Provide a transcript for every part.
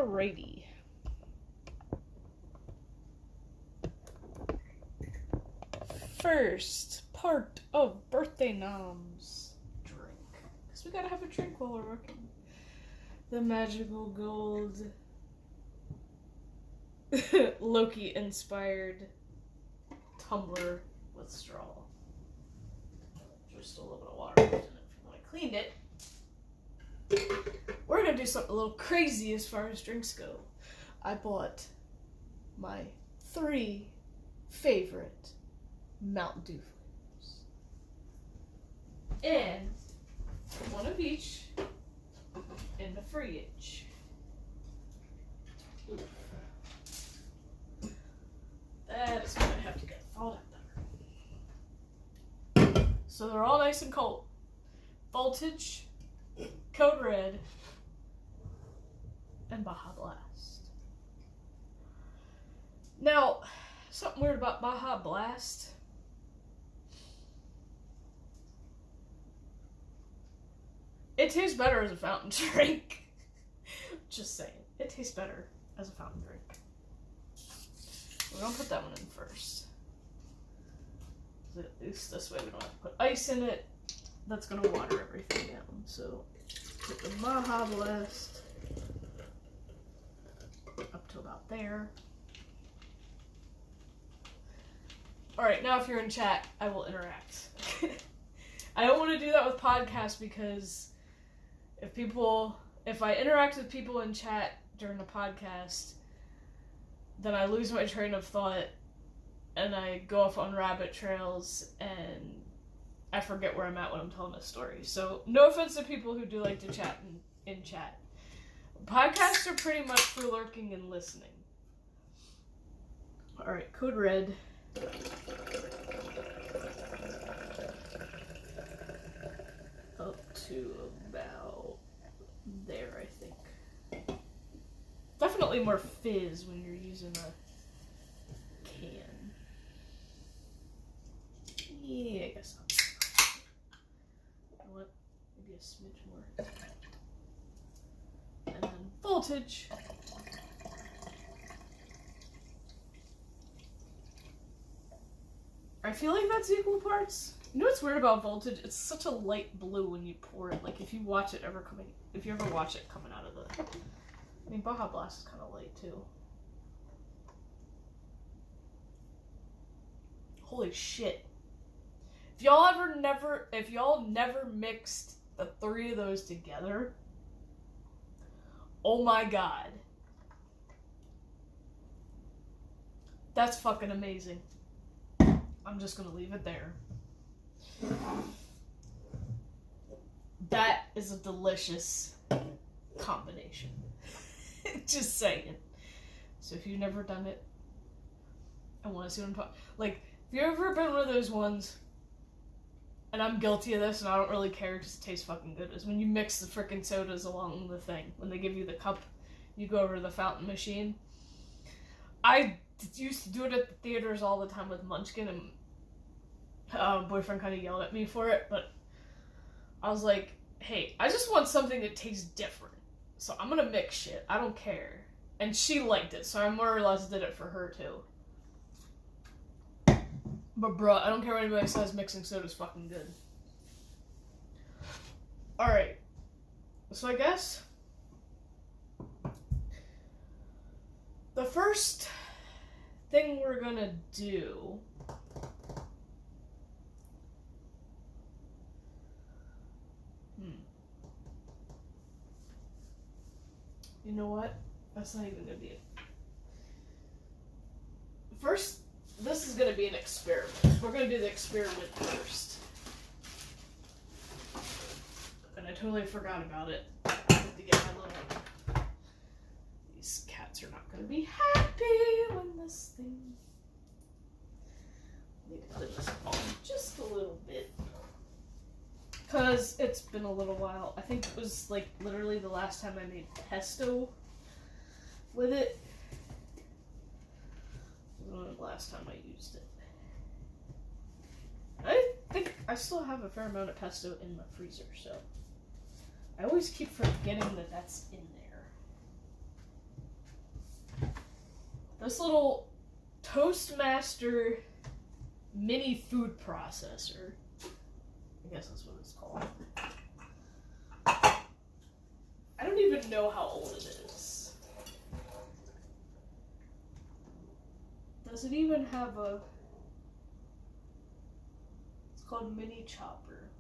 Alrighty. First part of birthday noms. Drink. Because we gotta have a drink while we're working. The magical gold Loki inspired tumbler with straw. Just a little bit of water left in it from when I cleaned it. We're gonna do something a little crazy as far as drinks go. I bought my 3 favorite Mountain Dew flavors. And one of each in the fridge. That is gonna have to get thawed out better. So they're all nice and cold. Voltage, Code Red, and Baja Blast. Now, something weird about Baja Blast. It tastes better as a fountain drink. Just saying. It tastes better as a fountain drink. We're gonna put that one in first. At least this way we don't have to put ice in it. That's gonna water everything down. So, put the Baja Blast up to about there. Alright, now if you're in chat, I will interact. I don't want to do that with podcasts because if I interact with people in chat during the podcast, then I lose my train of thought and I go off on rabbit trails and I forget where I'm at when I'm telling a story. So, no offense to people who do like to chat in chat. Podcasts are pretty much for lurking and listening. Alright, Code Red. Up to about there, I think. Definitely more fizz when you're using a can. Yeah, I guess so. You know what? Maybe a smidge more. And then Voltage. I feel like that's equal parts. You know what's weird about Voltage? It's such a light blue when you pour it. Like if you ever watch it coming out of the... I mean, Baja Blast is kind of light too. Holy shit. If y'all never mixed the 3 of those together, oh my god. That's fucking amazing. I'm just gonna leave it there. That is a delicious combination. Just saying. So if you've never done it, I want to see what I'm talking. Like, if you've ever been one of those ones, and I'm guilty of this, and I don't really care because it tastes fucking good, is when you mix the frickin' sodas along the thing. When they give you the cup, you go over to the fountain machine. I used to do it at the theaters all the time with Munchkin, and boyfriend kind of yelled at me for it, but I was like, hey, I just want something that tastes different. So I'm gonna mix shit. I don't care. And she liked it, so I more or less did it for her too. But bruh, I don't care what anybody says, mixing soda's fucking good. Alright. So I guess the first thing we're gonna do you know what? That's not even gonna be it. First, this is gonna be an experiment. We're gonna do the experiment first. And I totally forgot about it. I have to get my little... These cats are not gonna be happy when this thing... I need to put this on just a little bit. Because it's been a little while. I think it was like literally the last time I made pesto with it. The last time I used it. I think I still have a fair amount of pesto in my freezer, so I always keep forgetting that that's in there. this little Toastmaster mini food processor. I guess that's what it's called. I don't even know how old it is. Does it even have a... It's called Mini Chopper.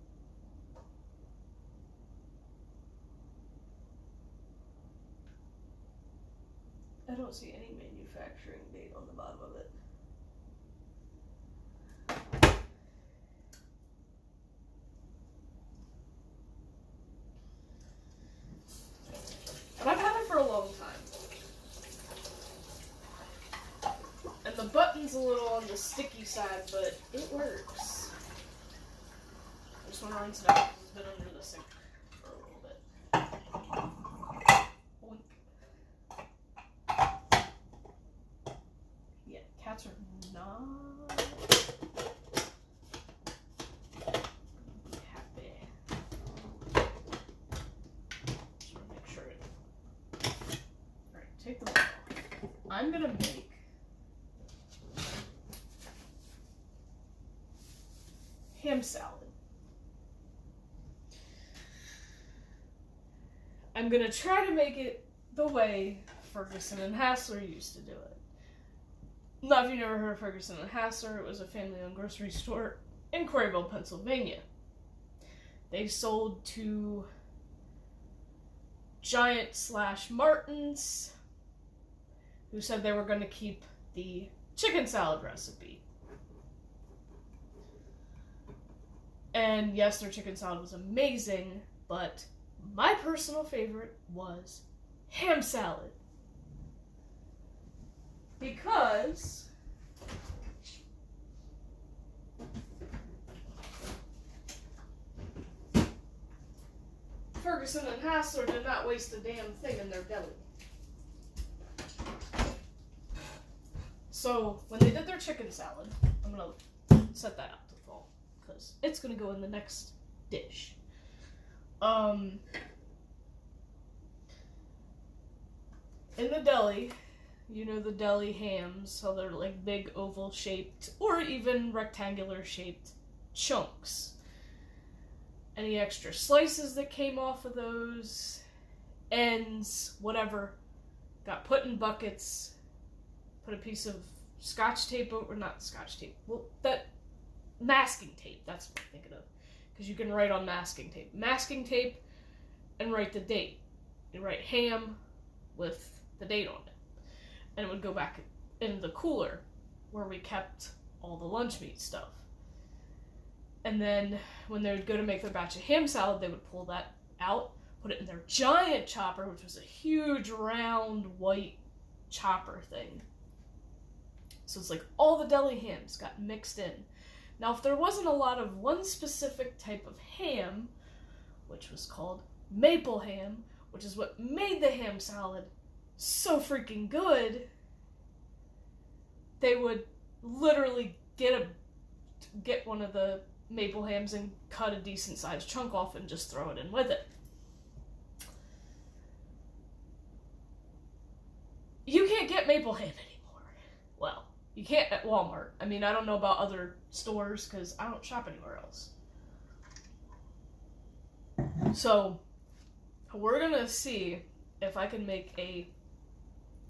I don't see any manufacturing date on the bottom of it. But I've had it for a long time. And the button's a little on the sticky side, but it works. I just want to rinse it out because it's been under the sink for a little bit. Boink. Yeah, cats are not happy. Just want to make sure it... Alright, take the ball off. I'm gonna make ham salad. I'm gonna try to make it the way Ferguson and Hassler used to do it. Now, if you've never heard of Ferguson and Hassler, it was a family-owned grocery store in Quarryville, Pennsylvania. They sold to Giant/Martin's, who said they were going to keep the chicken salad recipe. And yes, their chicken salad was amazing, but my personal favorite was ham salad. Because Ferguson and Hassler did not waste a damn thing in their deli. So, when they did their chicken salad, I'm going to set that out to fall, because it's going to go in the next dish. In the deli, you know the deli hams, so they're like big oval shaped or even rectangular shaped chunks. Any extra slices that came off of those, ends, whatever, got put in buckets, put a piece of scotch tape over, not scotch tape, well, that masking tape, that's what I'm thinking of, because you can write on masking tape. Masking tape and write the date. You write ham with the date on it. And it would go back in the cooler where we kept all the lunch meat stuff. And then when they would go to make their batch of ham salad, they would pull that out, put it in their giant chopper, which was a huge round white chopper thing. So it's like all the deli hams got mixed in. Now, if there wasn't a lot of one specific type of ham, which was called maple ham, which is what made the ham salad so freaking good, they would literally get one of the maple hams and cut a decent sized chunk off and just throw it in with it. You can't get maple ham anymore. Well, you can't at Walmart. I mean, I don't know about other stores because I don't shop anywhere else. So, we're gonna see if I can make a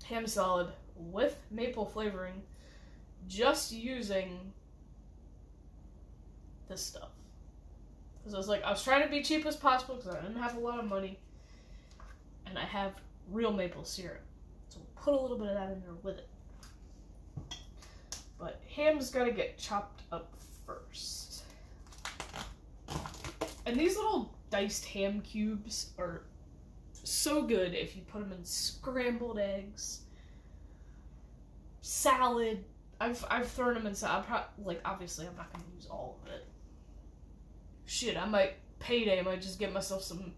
ham salad with maple flavoring just using this stuff. Because I was trying to be cheap as possible because I didn't have a lot of money. And I have real maple syrup. So we'll put a little bit of that in there with it. But ham's got to get chopped up first. And these little diced ham cubes are so good if you put them in scrambled eggs, salad. I've thrown them in salad. Obviously I'm not going to use all of it. Shit, I might just get myself some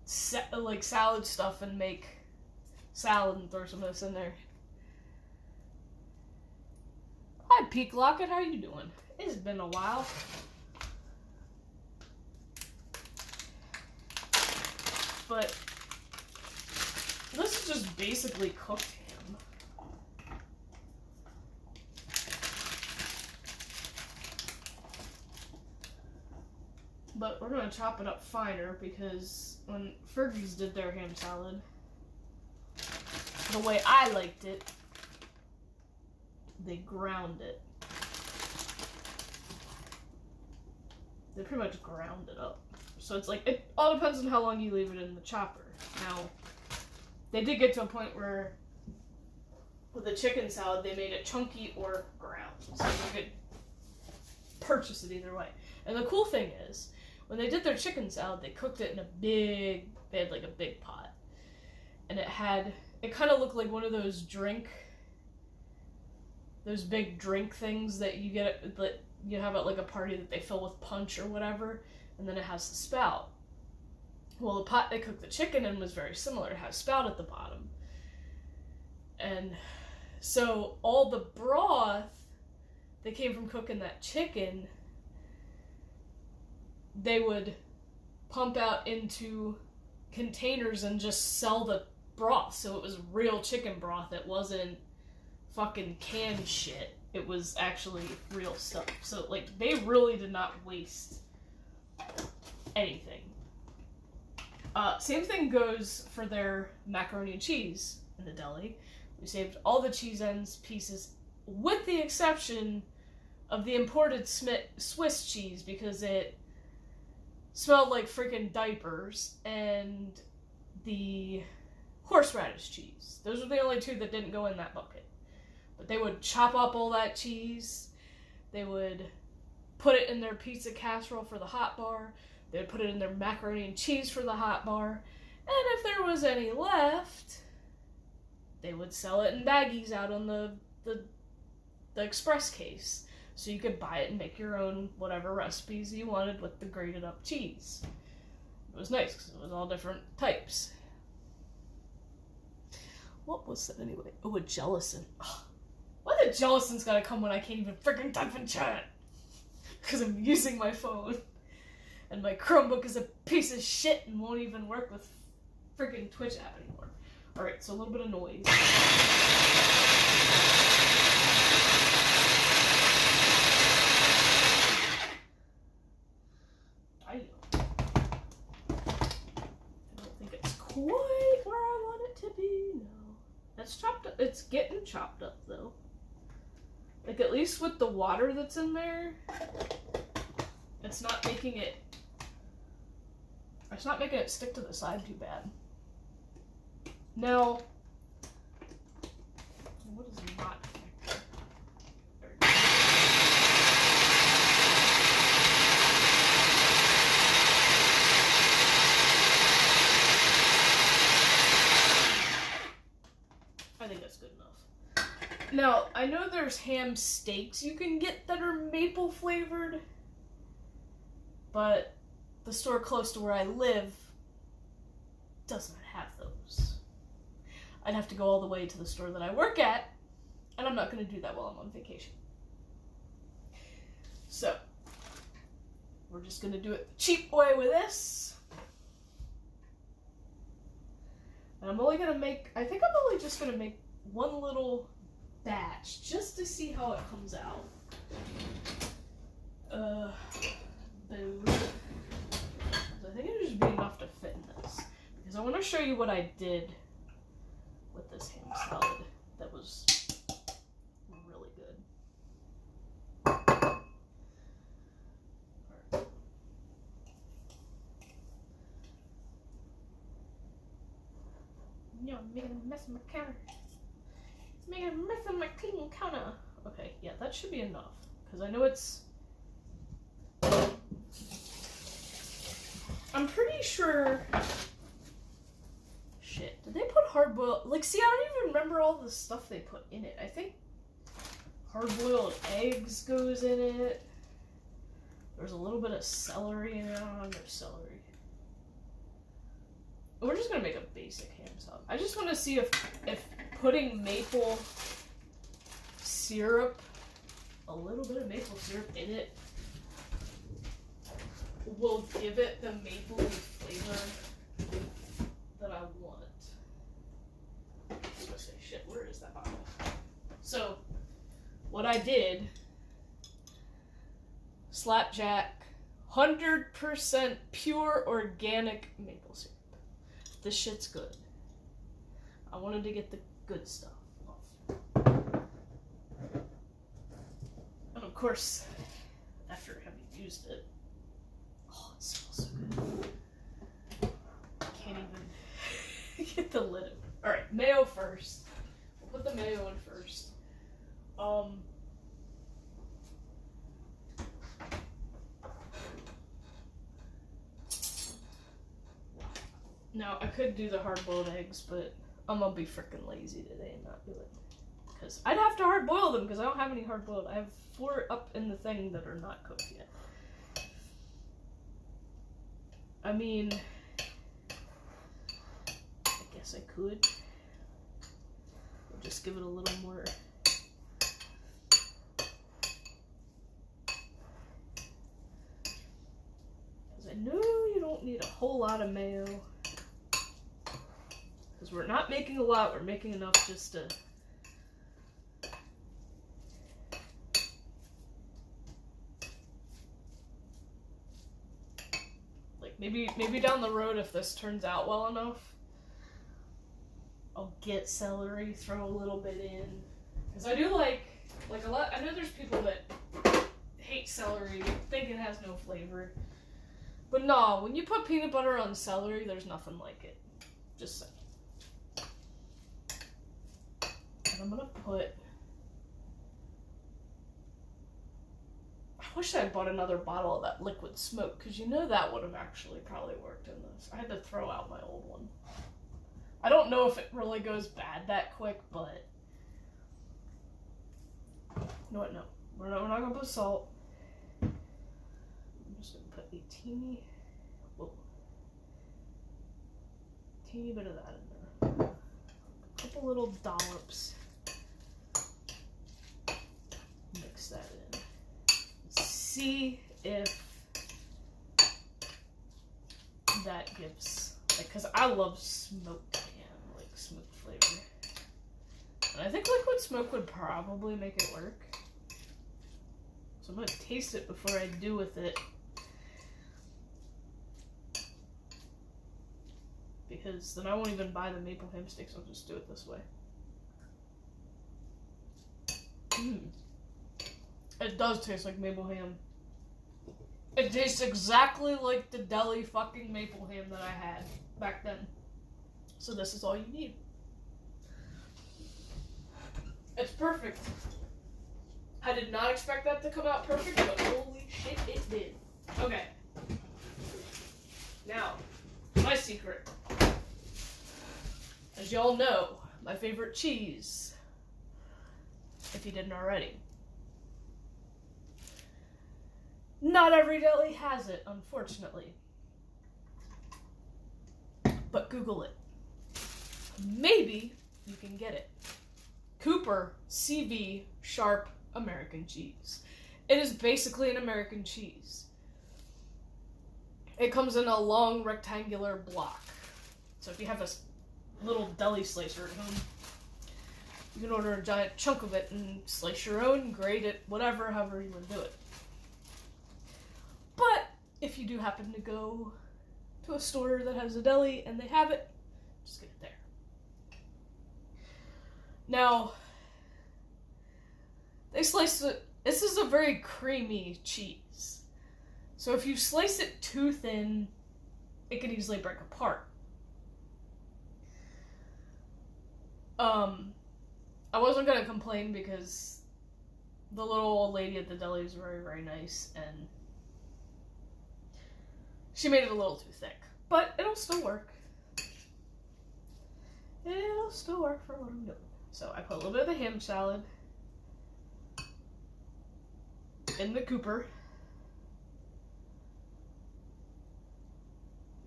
salad stuff and make salad and throw some of this in there. Hi, Peak Locket, how you doing? It's been a while. But this is is just basically cooked ham. But we're going to chop it up finer because when Fergie's did their ham salad, the way I liked it, they ground it. They pretty much ground it up. So it's like, it all depends on how long you leave it in the chopper. Now, they did get to a point where with the chicken salad, they made it chunky or ground. So you could purchase it either way. And the cool thing is, when they did their chicken salad, they cooked it in they had like a big pot. And it kind of looked like one of those big drink things that you get, that you have at like a party that they fill with punch or whatever, and then it has the spout. Well, the pot they cooked the chicken in was very similar. It had a spout at the bottom. And so all the broth that came from cooking that chicken, they would pump out into containers and just sell the broth. So it was real chicken broth. It wasn't fucking canned shit. It was actually real stuff. So, like, they really did not waste anything. Same thing goes for their macaroni and cheese in the deli. We saved all the cheese ends pieces, with the exception of the imported Swiss cheese, because it smelled like freaking diapers, and the horseradish cheese. Those were the only two that didn't go in that bucket. But they would chop up all that cheese. They would put it in their pizza casserole for the hot bar. They would put it in their macaroni and cheese for the hot bar. And if there was any left, they would sell it in baggies out on the express case. So you could buy it and make your own whatever recipes you wanted with the grated up cheese. It was nice because it was all different types. What was that anyway? Oh, a gelatin. Oh, why the gelatin's gotta come when I can't even freaking type in chat? Because I'm using my phone. And my Chromebook is a piece of shit and won't even work with freaking Twitch app anymore. Alright, so a little bit of noise. I don't think it's quite where I want it to be. No. That's chopped up. It's getting chopped up though. Like, at least with the water that's in there, it's not making it stick to the side too bad. Now, what is not connected? There we go. I think that's good enough. Now, I know there's ham steaks you can get that are maple flavored, but the store close to where I live doesn't have those. I'd have to go all the way to the store that I work at, and I'm not going to do that while I'm on vacation. So, we're just going to do it the cheap way with this. And I'm only going to make, I think I'm only just going to make one little batch just to see how it comes out. Boom. I think it should be enough to fit in this. Because I want to show you what I did with this ham salad that was really good. Right. No, I'm making a mess of my counter. It's making a mess of my clean counter. Okay, yeah, that should be enough. Because I know it's... I'm pretty sure... Shit, did they put hard-boiled... Like, see, I don't even remember all the stuff they put in it. I think hard-boiled eggs goes in it. There's a little bit of celery in it. I don't know, there's celery. We're just gonna make a basic ham salad. I just want to see if putting maple syrup, a little bit of maple syrup in it, will give it the mapley flavor that I want. shit, where is that bottle? So, what I did, Slapjack, 100% pure organic maple syrup. This shit's good. I wanted to get the good stuff off. And of course, after having used it, oh, it smells so good. I can't even get the lid. Alright, mayo first. We'll put the mayo in first. Now, I could do the hard-boiled eggs, but I'm gonna be freaking lazy today and not do it. Because I'd have to hard-boil them, because I don't have any hard-boiled. I have 4 up in the thing that are not cooked yet. I mean, I guess I could. I'll just give it a little more. Because I know you don't need a whole lot of mayo. Because we're not making a lot, we're making enough just to... Like, maybe down the road, if this turns out well enough, I'll get celery, throw a little bit in. Because I do like a lot... I know there's people that hate celery, think it has no flavor. But no, when you put peanut butter on celery, there's nothing like it. Just saying. And I'm gonna put... I wish I had bought another bottle of that liquid smoke, because you know that would have actually probably worked in this. I had to throw out my old one. I don't know if it really goes bad that quick, but... You know what, no. We're not gonna put salt. I'm just gonna put a teeny bit of that in there. A couple little dollops. Mix that in. See if that gives, like, because I love smoked ham, like smoked flavor. And I think liquid smoke would probably make it work. So I'm going to taste it before I do with it. Because then I won't even buy the maple ham sticks, I'll just do it this way. It does taste like maple ham. It tastes exactly like the deli fucking maple ham that I had back then. So this is all you need. It's perfect. I did not expect that to come out perfect, but holy shit, it did. Okay. Now, my secret. As y'all know, my favorite cheese. If you didn't already. Not every deli has it, unfortunately. But Google it. Maybe you can get it. Cooper CV Sharp American cheese. It is basically an American cheese. It comes in a long rectangular block. So if you have a little deli slicer at home, you can order a giant chunk of it and slice your own, grate it, whatever, however you want to do it. But if you do happen to go to a store that has a deli and they have it, just get it there. Now, they slice it. This is a very creamy cheese. So if you slice it too thin, it can easily break apart. I wasn't gonna complain because the little old lady at the deli is very, very nice, and she made it a little too thick. But it'll still work. It'll still work for what I'm doing. So I put a little bit of the ham salad in the Cooper.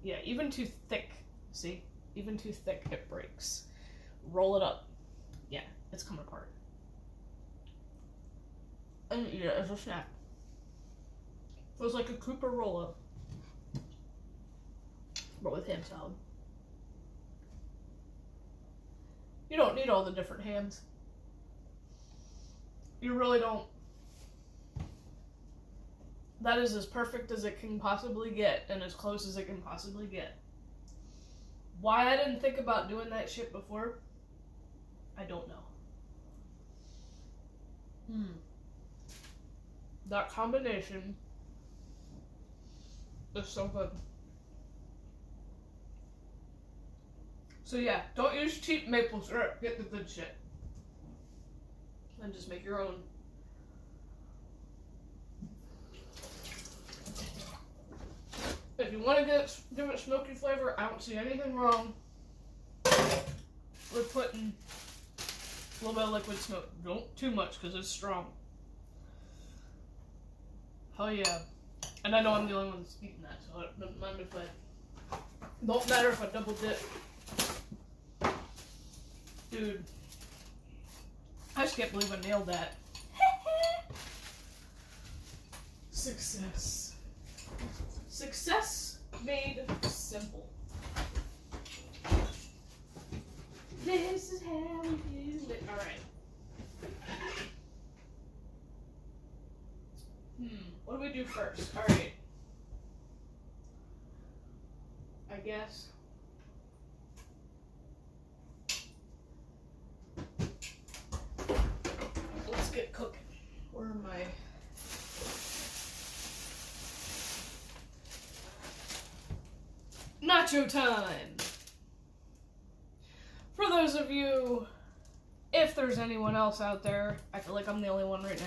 Yeah, even too thick. See? Even too thick, it breaks. Roll it up. Yeah, it's coming apart. And eat it as a snack. Feels like a Cooper roll-up, but with ham salad. You don't need all the different hams. You really don't. That is as perfect as it can possibly get, and as close as it can possibly get. Why I didn't think about doing that shit before, I don't know. That combination is so good. So yeah, don't use cheap maple syrup. Get the good shit. And just make your own. If you want to give it smoky flavor, I don't see anything wrong with putting a little bit of liquid smoke. Don't too much because it's strong. Hell yeah. And I know I'm the only one that's eating that, so it doesn't mind if I... Don't matter if I double dip. Dude. I just can't believe I nailed that. Success. Success made simple. This is how we do it. Alright. What do we do first? Alright. I guess. Let's get cooking. Where am I? Nacho time! For those of you, if there's anyone else out there, I feel like I'm the only one right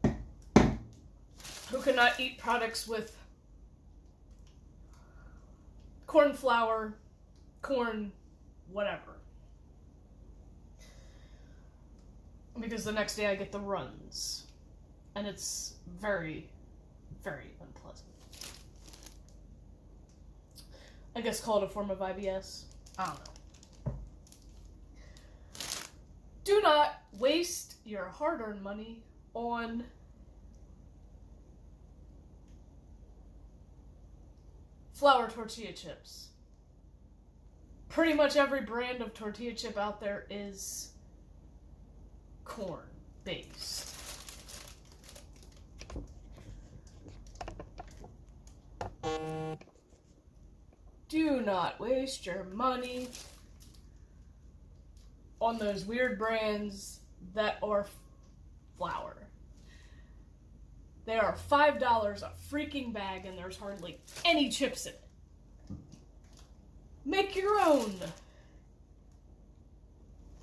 now, who cannot eat products with corn flour, corn, whatever. Because the next day I get the runs. And it's very, very unpleasant. I guess call it a form of IBS. I don't know. Do not waste your hard-earned money on flour tortilla chips. Pretty much every brand of tortilla chip out there is corn-based. Do not waste your money on those weird brands that are flour. They are $5 a freaking bag and there's hardly any chips in it. Make your own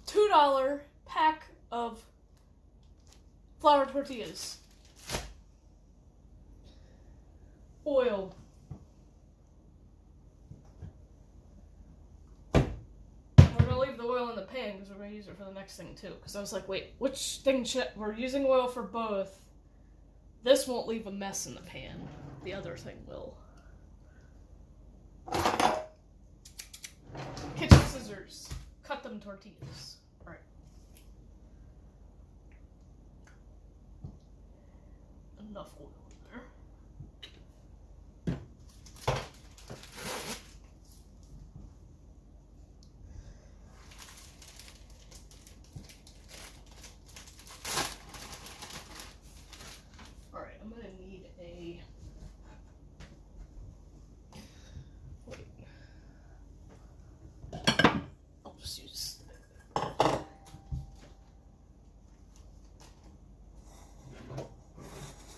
$2 pack of flour tortillas. Oil. We're gonna leave the oil in the pan because we're gonna use it for the next thing too. Because I was like, wait, which thing we're using oil for both. This won't leave a mess in the pan. The other thing will. Kitchen scissors. Cut them tortillas. Alright. Enough oil in there. Alright, I'm gonna need a... Wait. I'll just use...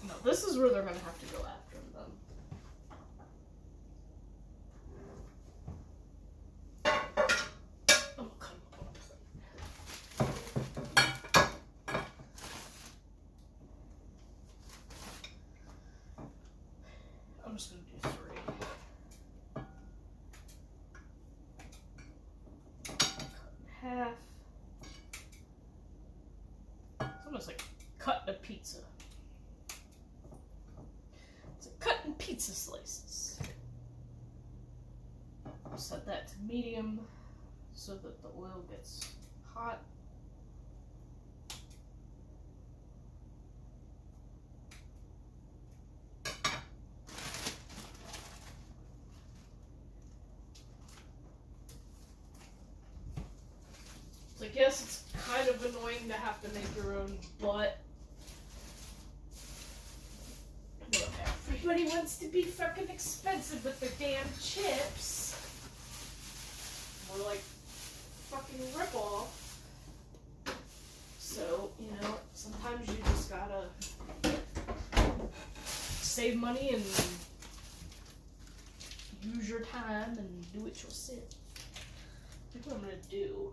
No, this is where they're gonna have to go after them. Oh, come on. I'm just gonna do 3. Cut in half. It's almost like cutting a pizza. It's like cutting pizza slices. Set that to medium so that the oil gets hot. guess it's kind of annoying to have to make your own, but everybody wants to be fucking expensive with their damn chips. More like fucking rip-off. So, you know, sometimes you just gotta save money and use your time and do it yourself. I think what I'm gonna do,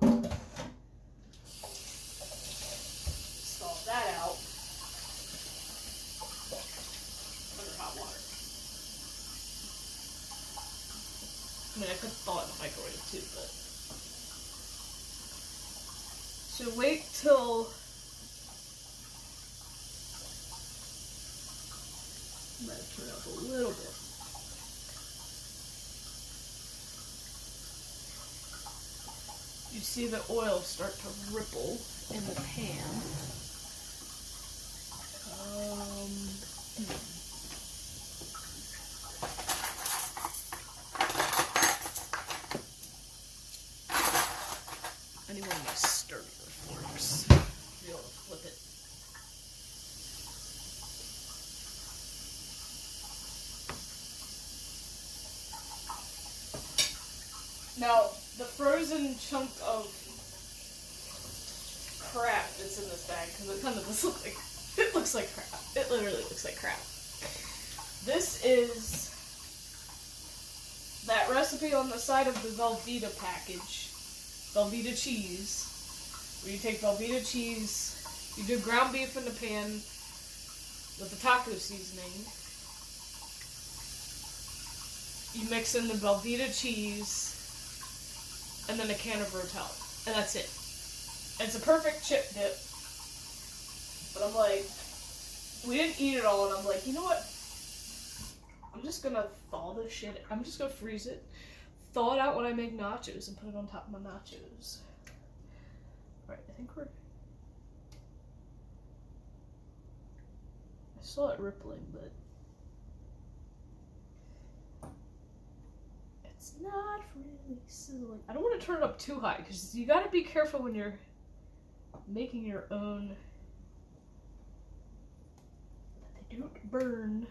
stall that out under hot water. I mean, I could thaw it in the microwave too, but. So wait till. I'm gonna turn it up a little bit. You see the oil start to ripple in the pan. I need one of my sturdier forks to be able to flip it. Now, the frozen chunk of crap that's in this bag, because it kind of does look like, it looks like crap. It literally looks like crap. This is that recipe on the side of the Velveeta package. Velveeta cheese. Where you take Velveeta cheese, you do ground beef in the pan with the taco seasoning. You mix in the Velveeta cheese and then a can of Rotel. And that's it. It's a perfect chip dip. But I'm like, we didn't eat it all, and I'm like, you know what? I'm just gonna thaw this shit. I'm just gonna freeze it, thaw it out when I make nachos, and put it on top of my nachos. Alright, I think we're... I saw it rippling, but... it's not really sizzling. I don't want to turn it up too high, because you gotta be careful when you're making your own, that they don't burn.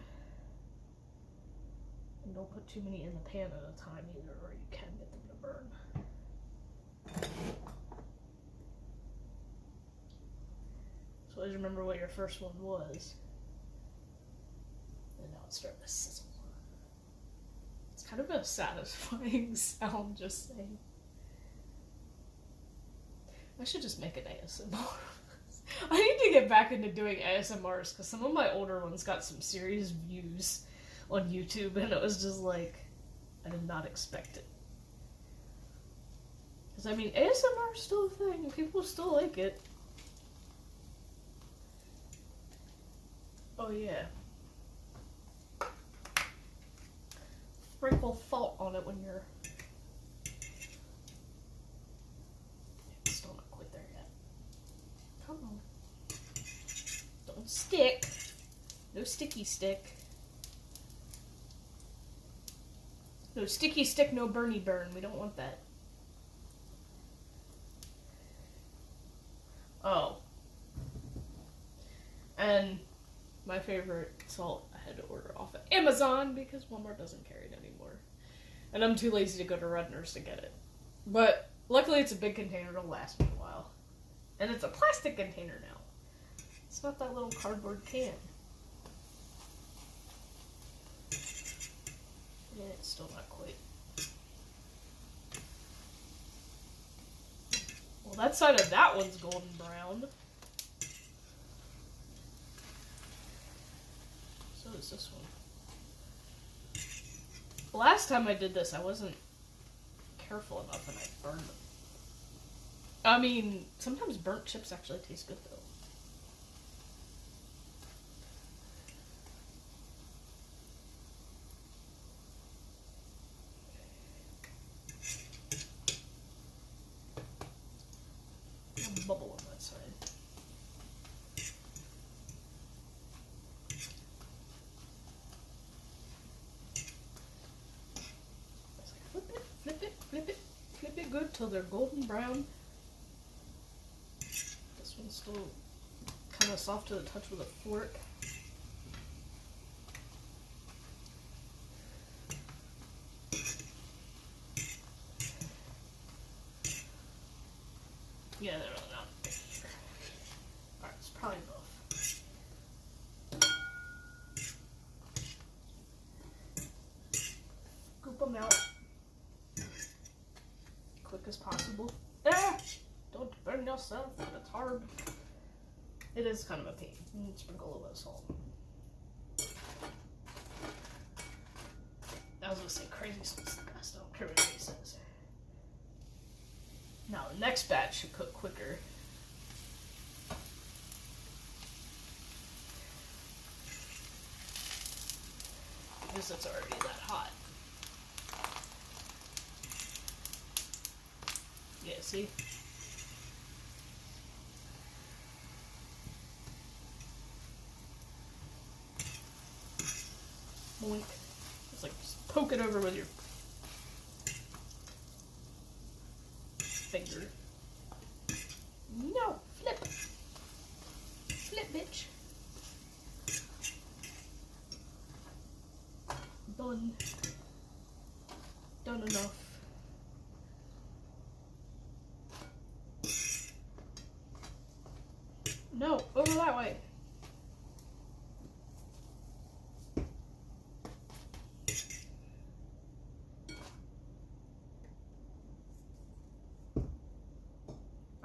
And don't put too many in the pan at a time either, or you can get them to burn. So always remember what your first one was. And now it's starting to sizzle. It's kind of a satisfying sound, just saying. I should just make an ASMR. I need to get back into doing ASMRs, because some of my older ones got some serious views on YouTube, and it was just like, I did not expect it. Because, I mean, ASMR is still a thing, and people still like it. Oh, yeah. Sprinkle salt on it when you're... It's still not quite there yet. Come on. Don't stick. No sticky stick. No sticky stick, no burny burn. We don't want that. Oh. And my favorite salt I had to order off of Amazon because Walmart doesn't carry it anymore. And I'm too lazy to go to Redner's to get it. But luckily it's a big container, it'll last me a while. And it's a plastic container now. It's not that little cardboard can. Yeah, it's still not quite. Well, that side of that one's golden brown. So is this one. Last time I did this, I wasn't careful enough and I burned them. I mean, sometimes burnt chips actually taste good though. Bubble on that side. Flip it, flip it, flip it, flip it good till they're golden brown. Still kind of soft to the touch with a fork. Yeah, they're really not. Alright, it's probably both. Scoop them out. Quick as possible. Ah! Don't burn yourself, it's hard. It is kind of a pain. You need to sprinkle a little bit of salt. I was gonna say crazy salt's the best. I don't care what anybody says. Now the next batch should cook quicker. Because it's already that hot. Yeah, see? Boink. It's like just poke it over with your finger. No! Flip! Flip, bitch! Done. Done enough. No, over that way.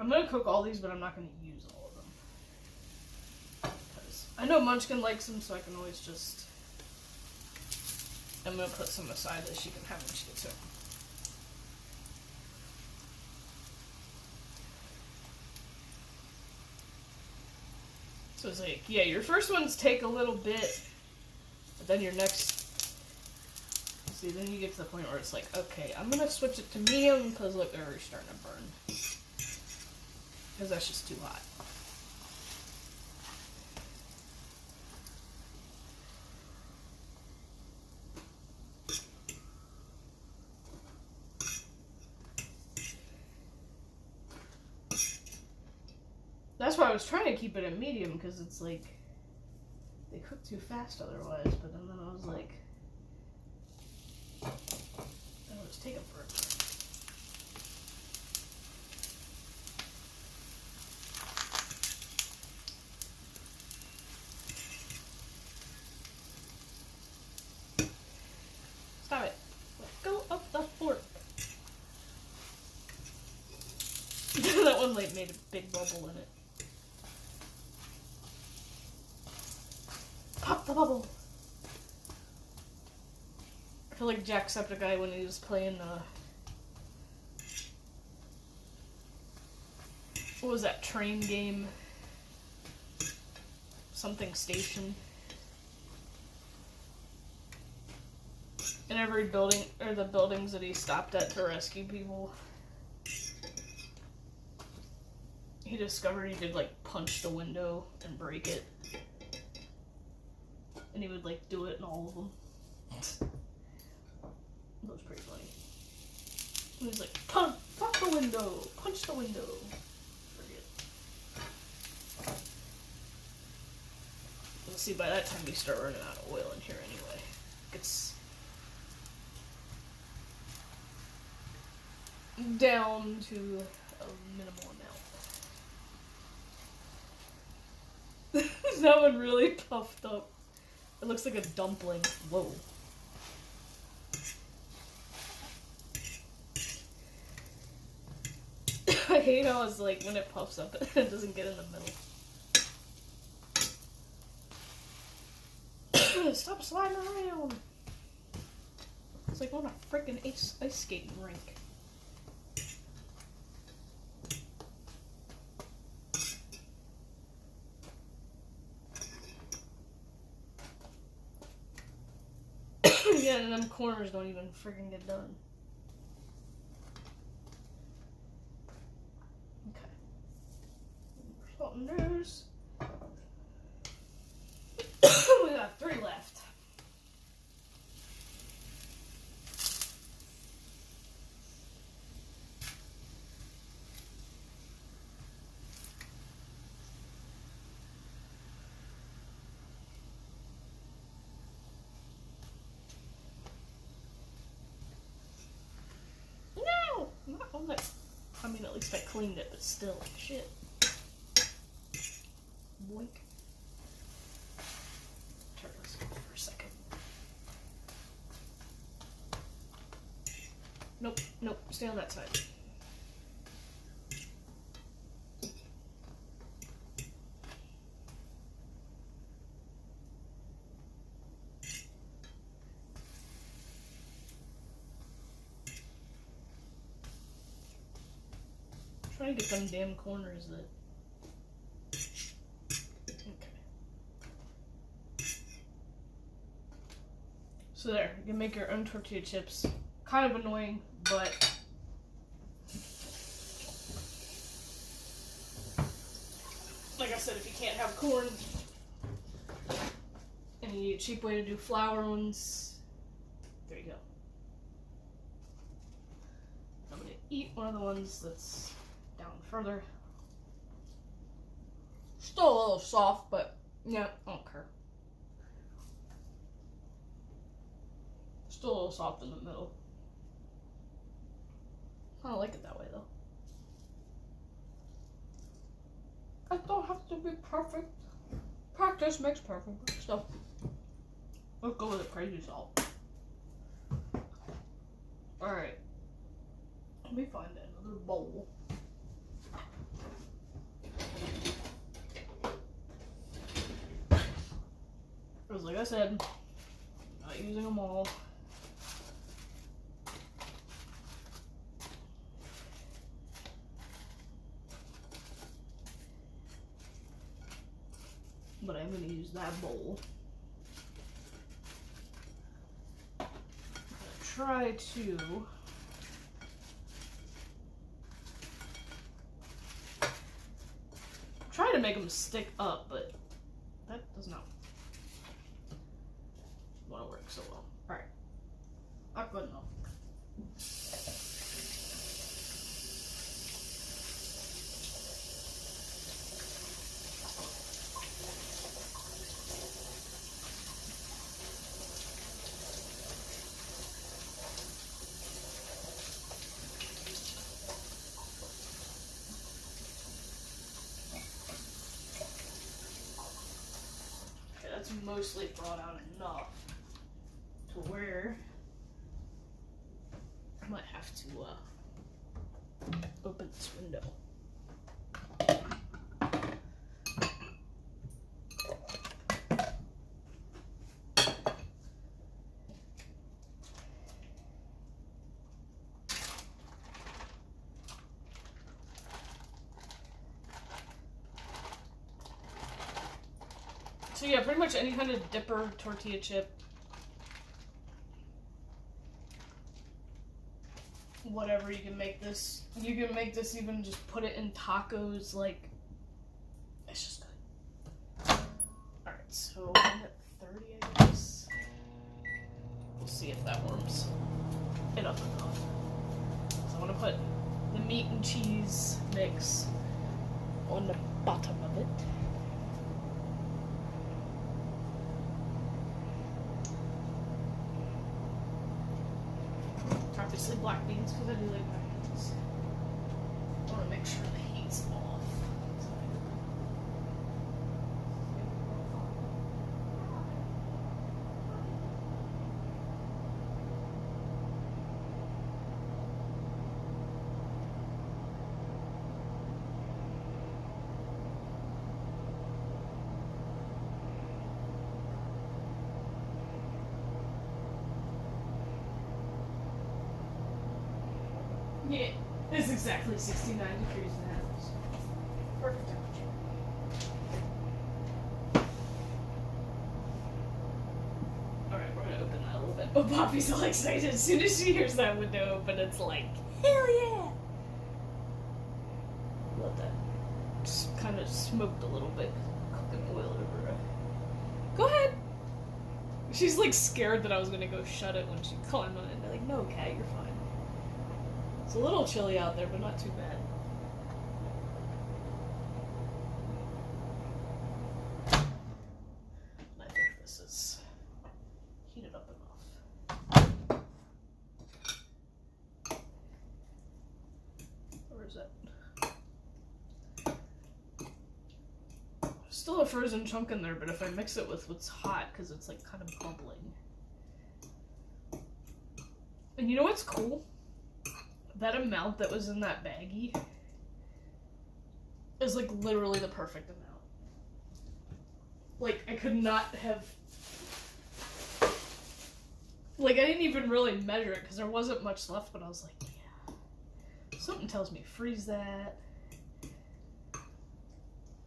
I'm gonna cook all these, but I'm not gonna use all of them. Because I know Munchkin likes them, so I can always just... I'm gonna put some aside that she can have when she gets home. So it's like, yeah, your first ones take a little bit, but then your next... See, then you get to the point where it's like, okay, I'm gonna switch it to medium, because look, they're already starting to burn. Because that's just too hot. That's why I was trying to keep it at medium, because it's like, they cook too fast otherwise, but then I was like, oh, it's taking forever. Stop it. Let go of the fork. That one like made a big bubble in it. Pop the bubble. I feel like Jacksepticeye when he was playing what was that train game? Something station. In every building, or the buildings that he stopped at to rescue people, he discovered he could like punch the window and break it. And he would like do it in all of them. That was pretty funny. He was like, punch the window, punch the window. Forget. We'll see, by that time we start running out of oil in here anyway. It's down to a minimal amount. That one really puffed up. It looks like a dumpling. Whoa. I hate how it's like when it puffs up, it doesn't get in the middle. Stop sliding around. It's like on a freaking ice skating rink. Yeah, and them corners don't even freaking get done. Okay. Salt and news. We got 3 left. I mean, at least I cleaned it, but still, shit. Boink. Turn this off for a second. Nope, nope, stay on that side. Trying to get them damn corners that. Okay. So there, you can make your own tortilla chips. Kind of annoying, but like I said, if you can't have corn and you need a cheap way to do flour ones, there you go. I'm gonna eat one of the ones that's down further. Still a little soft, but yeah, I don't care. Still a little soft in the middle. I don't like it that way though. I don't have to be perfect. Practice makes perfect. So let's go with the crazy salt. Alright. Let me find another bowl. Because like I said, I'm not using them all. But I'm going to use that bowl. I'm going to try to make them stick up, but that does not want to work so well. Alright. Not good enough. That's mostly brought out enough to where I might have to open this window. So yeah, pretty much any kind of dipper tortilla chip, whatever, you can make this. You can make this even just put it in tacos, like, it's just good. Alright, so I'm at 30, I guess. We'll see if that warms it up enough. So I want to put the meat and cheese mix on the bottom of it. Obviously black beans, because I do like black beans. I want to make sure the heat's off. Yeah, it's exactly 69 degrees in the house. Perfect temperature. Alright, we're gonna open that a little bit. Oh, Poppy's all excited. As soon as she hears that window open, it's like, hell yeah! Let that just kind of smoked a little bit. Cooking oil over it. Go ahead! She's like scared that I was gonna go shut it when she climbed on it. And they're like, no, cat, you're fine. It's a little chilly out there, but not too bad. And I think this is heated up enough. still a frozen chunk in there, but if I mix it with what's hot, because it's like kind of bubbling. And you know what's cool? That amount that was in that baggie is like literally the perfect amount. Like, I could not have... Like, I didn't even really measure it because there wasn't much left, but I was like, yeah. Something tells me freeze that.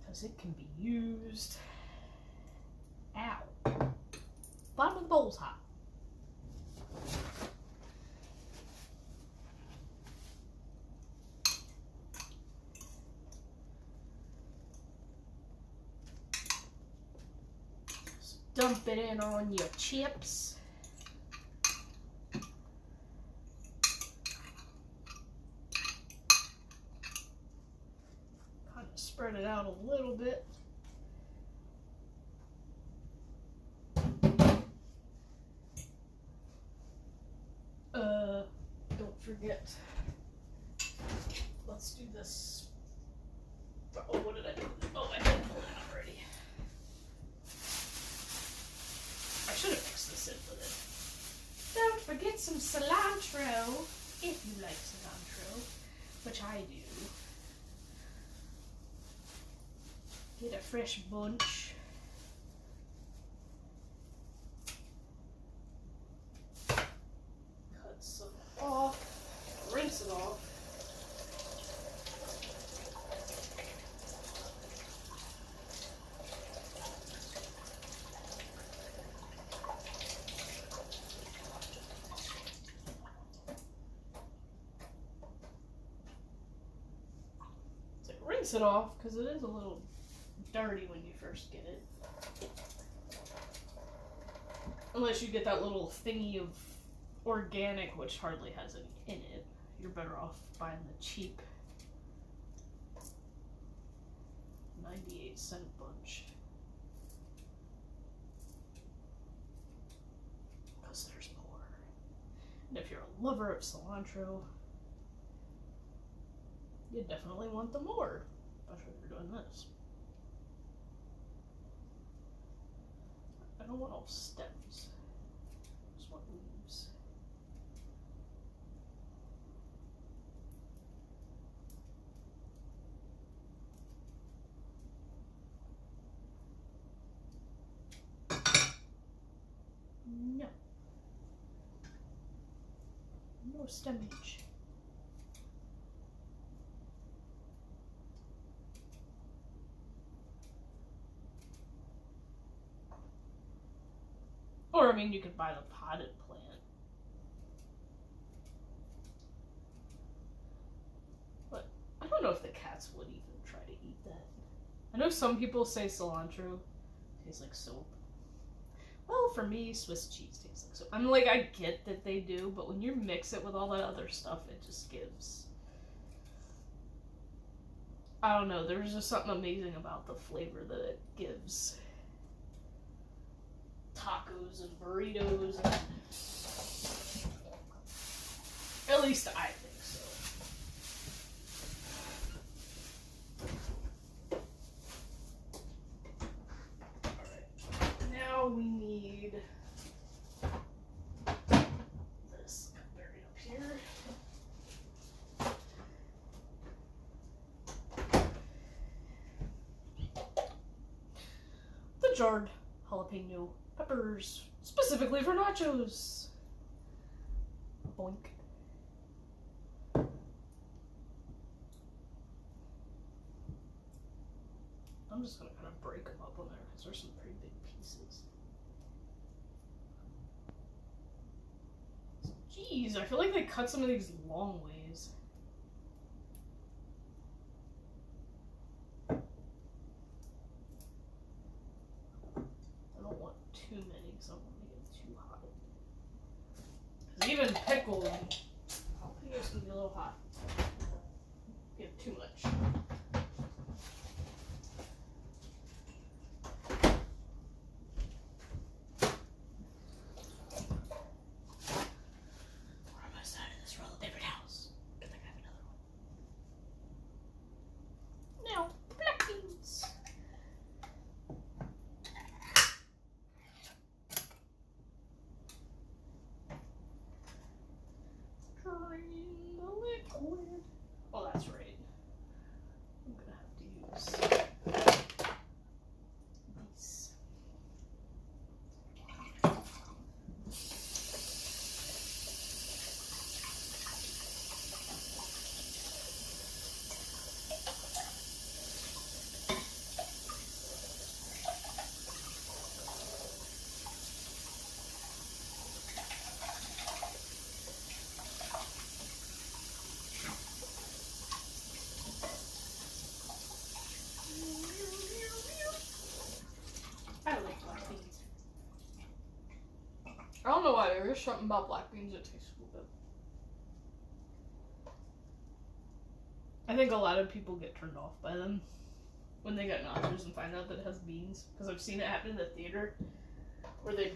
Because it can be used. Ow. Bottom of the bowl's hot. Just dump it in on your chips. Spread it out a little bit. Don't forget. Let's do this. Oh, what did I do? Oh, I had it pulled out already. I should have mixed this in with it. Don't forget some cilantro, if you like cilantro, which I do. Get a fresh bunch. Cut some off. Rinse it off. So rinse it off because it is a little dirty when you first get it. Unless you get that little thingy of organic, which hardly has any in it. You're better off buying the cheap 98-cent bunch. Because there's more. And if you're a lover of cilantro, you definitely want the more. Especially if you're doing this. I don't want all stems. I just want leaves. No. No stemage. Or, I mean, you could buy the potted plant. But I don't know if the cats would even try to eat that. I know some people say cilantro tastes like soap. Well, for me, Swiss cheese tastes like soap. I'm like, I get that they do, but when you mix it with all that other stuff, it just gives... I don't know, there's just something amazing about the flavor that it gives. Tacos and burritos, and at least I think so. Alright, now we need this buried up here. The jarred jalapeno peppers, specifically for nachos. Boink. I'm just gonna kind of break them up on there because there's some pretty big pieces. Jeez, I feel like they cut some of these long ways. Too many because I don't want to get too hot. Because even pickled jalapenos can be a little hot. Get too much. We're almost out of this roll of paper towels. Good thing I have another one. Now, black beans. don't know why, there is something about black beans that tastes a little bit. I think a lot of people get turned off by them when they get nachos and find out that it has beans. Because I've seen it happen in the theater where they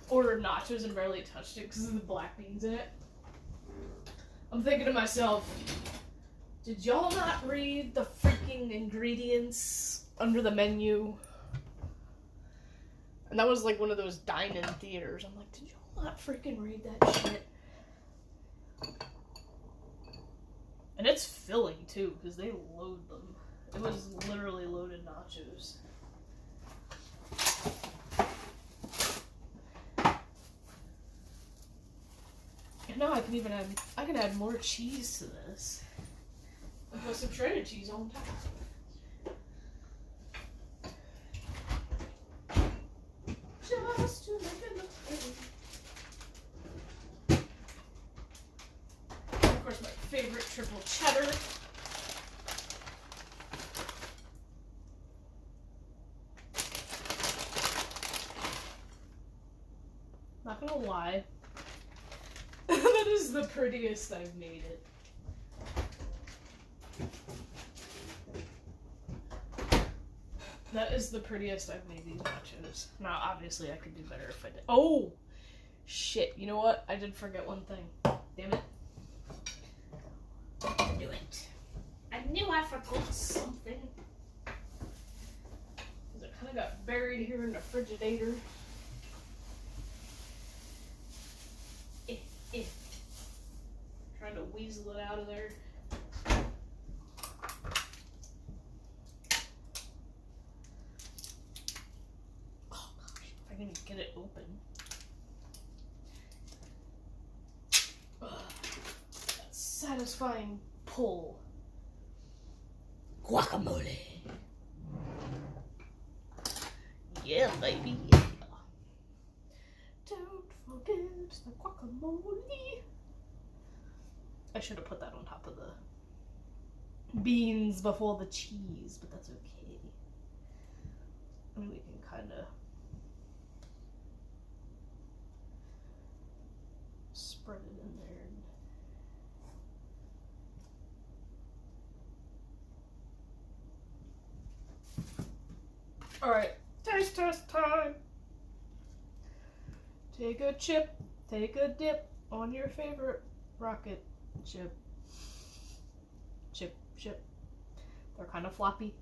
ordered nachos and barely touched it because of the black beans in it. I'm thinking to myself, did y'all not read the freaking ingredients under the menu? And that was like one of those dine-in theaters. I'm like, did y'all not freaking read that shit? And it's filling too, because they load them. It was literally loaded nachos. And now I can add more cheese to this. And put some shredded cheese on top. Just to make it look pretty. Of course, my favorite triple cheddar. Not gonna lie, that is the prettiest I've made it. That is the prettiest I've made these nachos. Now, obviously, I could do better if I did. Oh! Shit, you know what? I did forget one thing. Damn it. I knew it. I knew I forgot something. Because it kind of got buried here in the Frigidator. Trying to weasel it out of there. Oh gosh, if I can get it open. Ugh, that satisfying pull. Guacamole. Yeah, baby. Yeah. Don't forget the guacamole. I should have put that on top of the beans before the cheese, but that's okay. I mean, we can kind of spread it in there. Alright, taste test time! Take a chip, take a dip on your favorite rocket chip. Chip. They're kind of floppy.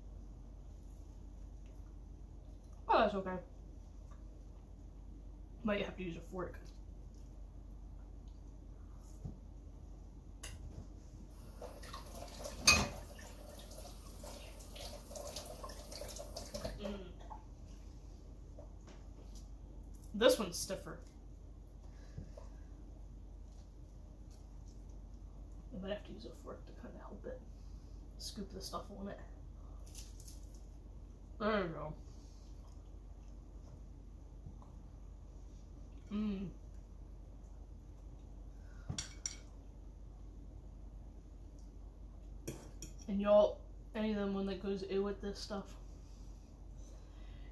Oh, that's okay. Might have to use a fork. This one's stiffer. I might have to use a fork to kind of help it scoop the stuff on it. There you go. And y'all, any of them one that goes ew with this stuff,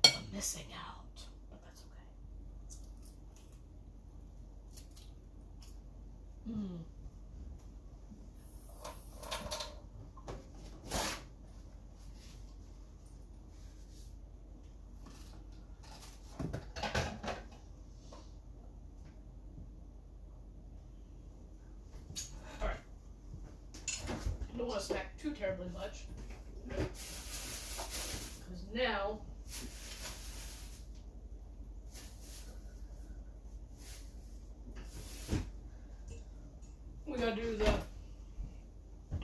I'm missing out, but that's okay. I don't want to snack too terribly much, because now we gotta do the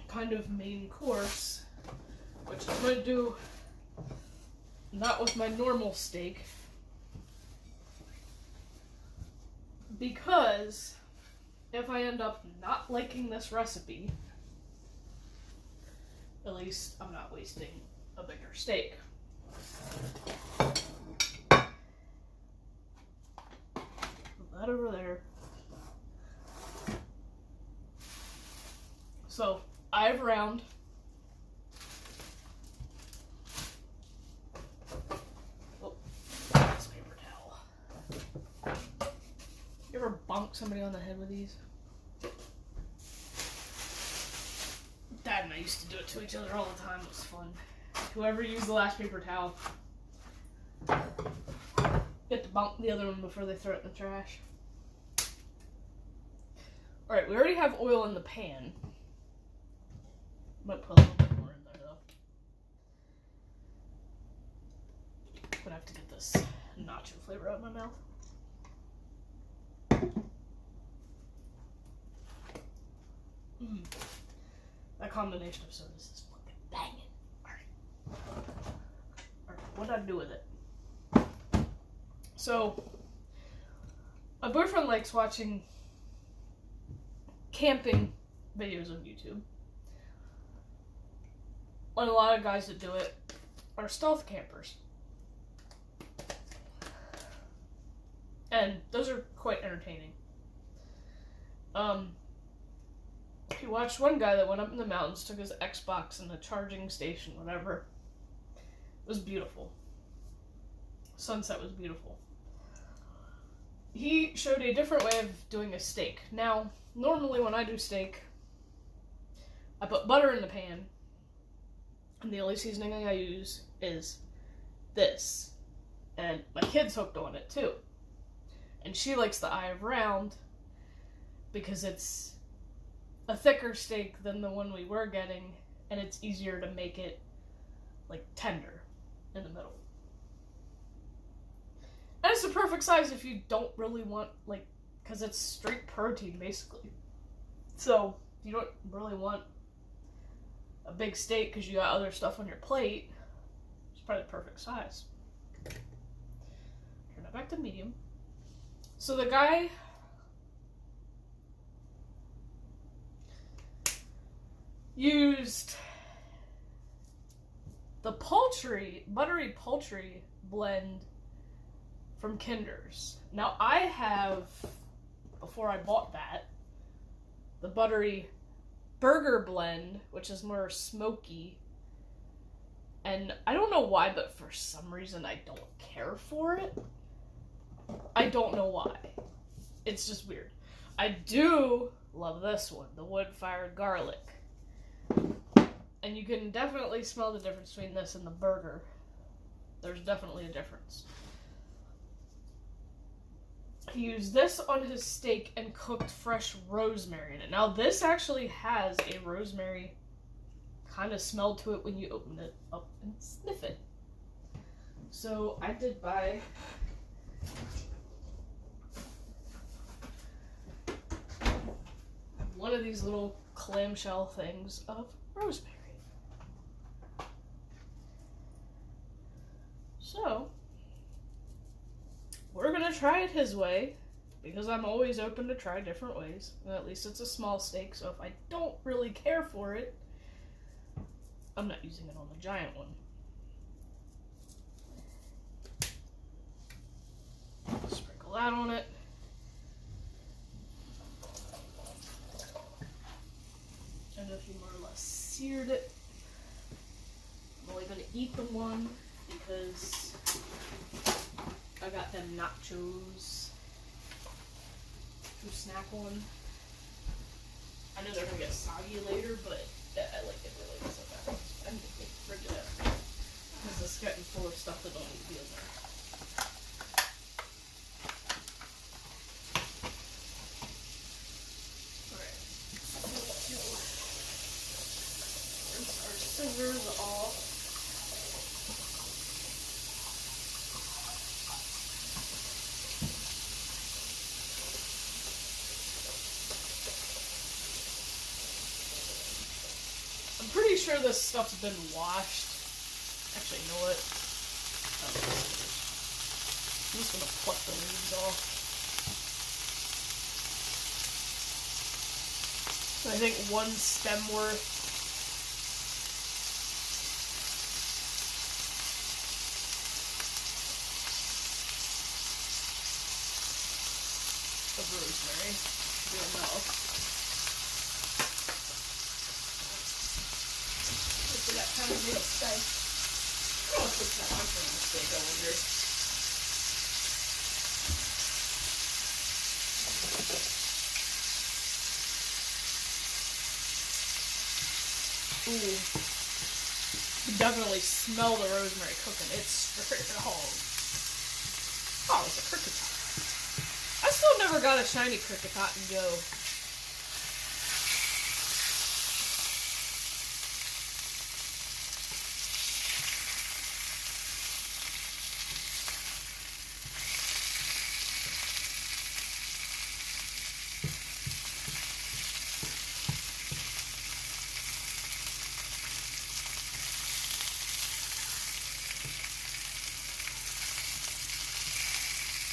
kind of main course, which I'm gonna do not with my normal steak, because if I end up not liking this recipe, at least I'm not wasting a bigger steak. Put that over there. So, I've round. Oh, this paper towel. You ever bonk somebody on the head with these. Dad and I used to do it to each other all the time. It was fun. Whoever used the last paper towel, get to bonk the other one before they throw it in the trash. Alright, we already have oil in the pan. Might put a little bit more in there, though. But I have to get this nacho flavor out of my mouth. That combination of sodas is fucking banging. Alright, what'd I do with it? So, my boyfriend likes watching camping videos on YouTube. And a lot of guys that do it are stealth campers. And those are quite entertaining. He watched one guy that went up in the mountains, took his Xbox and the charging station, whatever. It was beautiful. Sunset was beautiful. He showed a different way of doing a steak. Now, normally when I do steak, I put butter in the pan, and the only seasoning I use is this. And my kid's hooked on it too. And she likes the eye of round because it's a thicker steak than the one we were getting, and it's easier to make it like tender in the middle. And it's the perfect size if you don't really want, like, because it's straight protein basically. So if you don't really want a big steak because you got other stuff on your plate, it's probably the perfect size. Turn it back to medium. So the guy used the buttery poultry blend from Kinder's. Now I have, before I bought that, the buttery burger blend, which is more smoky. And I don't know why, but for some reason I don't care for it. I don't know why. It's just weird. I do love this one, the wood-fired garlic. And you can definitely smell the difference between this and the burger. There's definitely a difference. He used this on his steak and cooked fresh rosemary in it. Now this actually has a rosemary kind of smell to it when you open it up and sniff it. So I did buy one of these little clamshell things of rosemary. So we're gonna try it his way, because I'm always open to try different ways. And at least it's a small steak, so if I don't really care for it, I'm not using it on the giant one. Sprinkle that on it. And if you more or less seared it, I'm only gonna eat the one because I got them nachos to snack on. I know they're gonna get soggy later, but I like it really so bad. I'm gonna fridge it out because it's getting full of stuff that don't need to be in there. Alright, rinse our scissors off. I'm pretty sure this stuff's been washed. Actually, you know what? I'm just gonna pluck the leaves off. I think one stem worth. Of rosemary. Should be enough. That kind of made a steak. Oh, it's not much of a mistake, I wonder. Ooh. You definitely smell the rosemary cooking. It's strong. Oh, it's a cricket tot. I still never got a shiny cricket tot and go.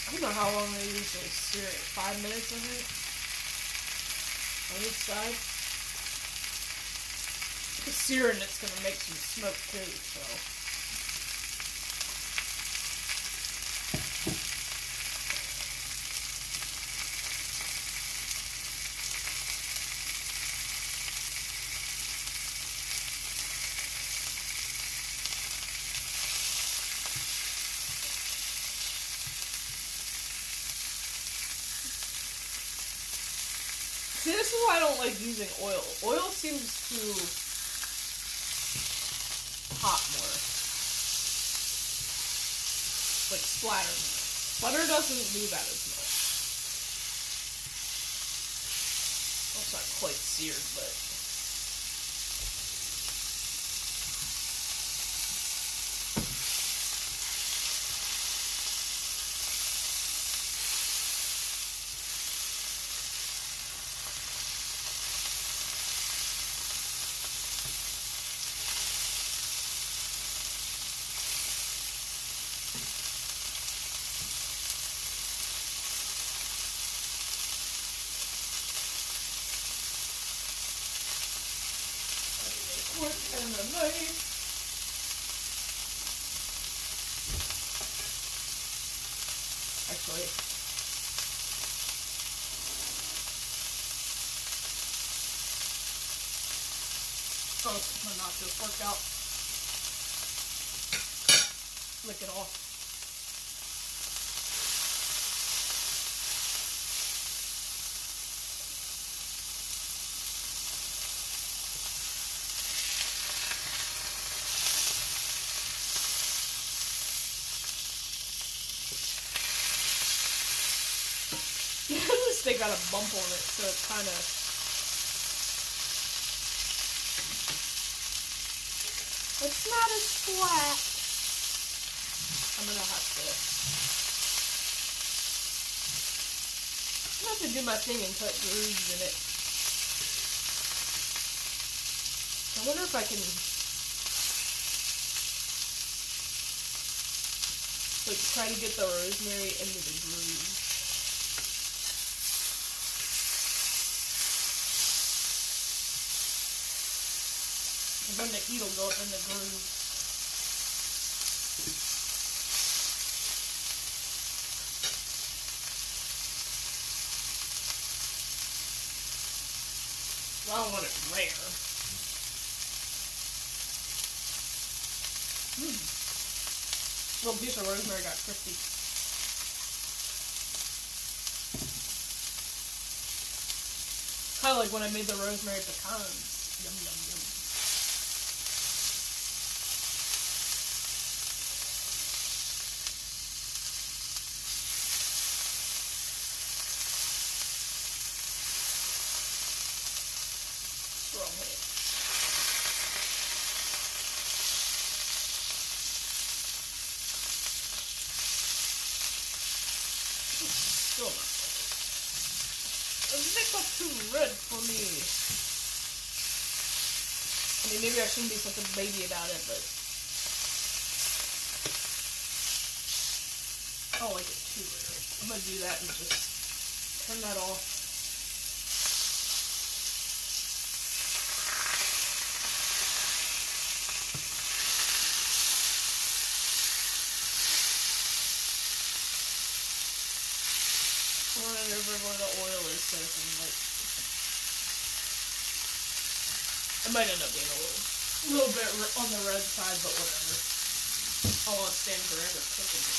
I don't know how long they usually sear it. 5 minutes, I think? On each side. The searing it's gonna make some smoke too, so. See, this is why I don't like using oil. Oil seems to pop more. Like splatter more. Butter doesn't do that as much. It's not quite seared, but. Quick and a knife. Actually, my nachos worked out. Lick it off. This thing got a bump on it, so it's kind of. It's not as flat. I'm gonna have to do my thing and cut grooves in it. I wonder if I can like try to get the rosemary into the groove. And then the heat will go up in the groove. I don't want it rare. Little piece of rosemary got crispy. Kind of like when I made the rosemary pecans. Yum, yum, yum. Wrong way. Still not a little too red for me. I mean, maybe I shouldn't be such a baby about it, but I don't like it too rare. I'm gonna do that and just turn that off. Running over where the oil is, so it's like it might end up being a little bit on the red side, but whatever. I want to stand forever cooking it.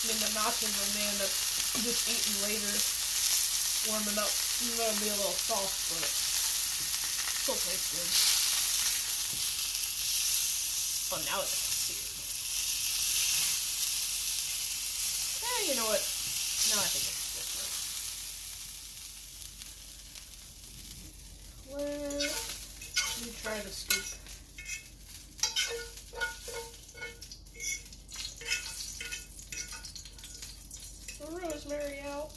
I mean, the nachos will may end up just eating later, warming up. It's gonna be a little soft, but still tastes good. Oh, now it's seared. You know what? No, I think it's different. Let me try the scoop. The rosemary out.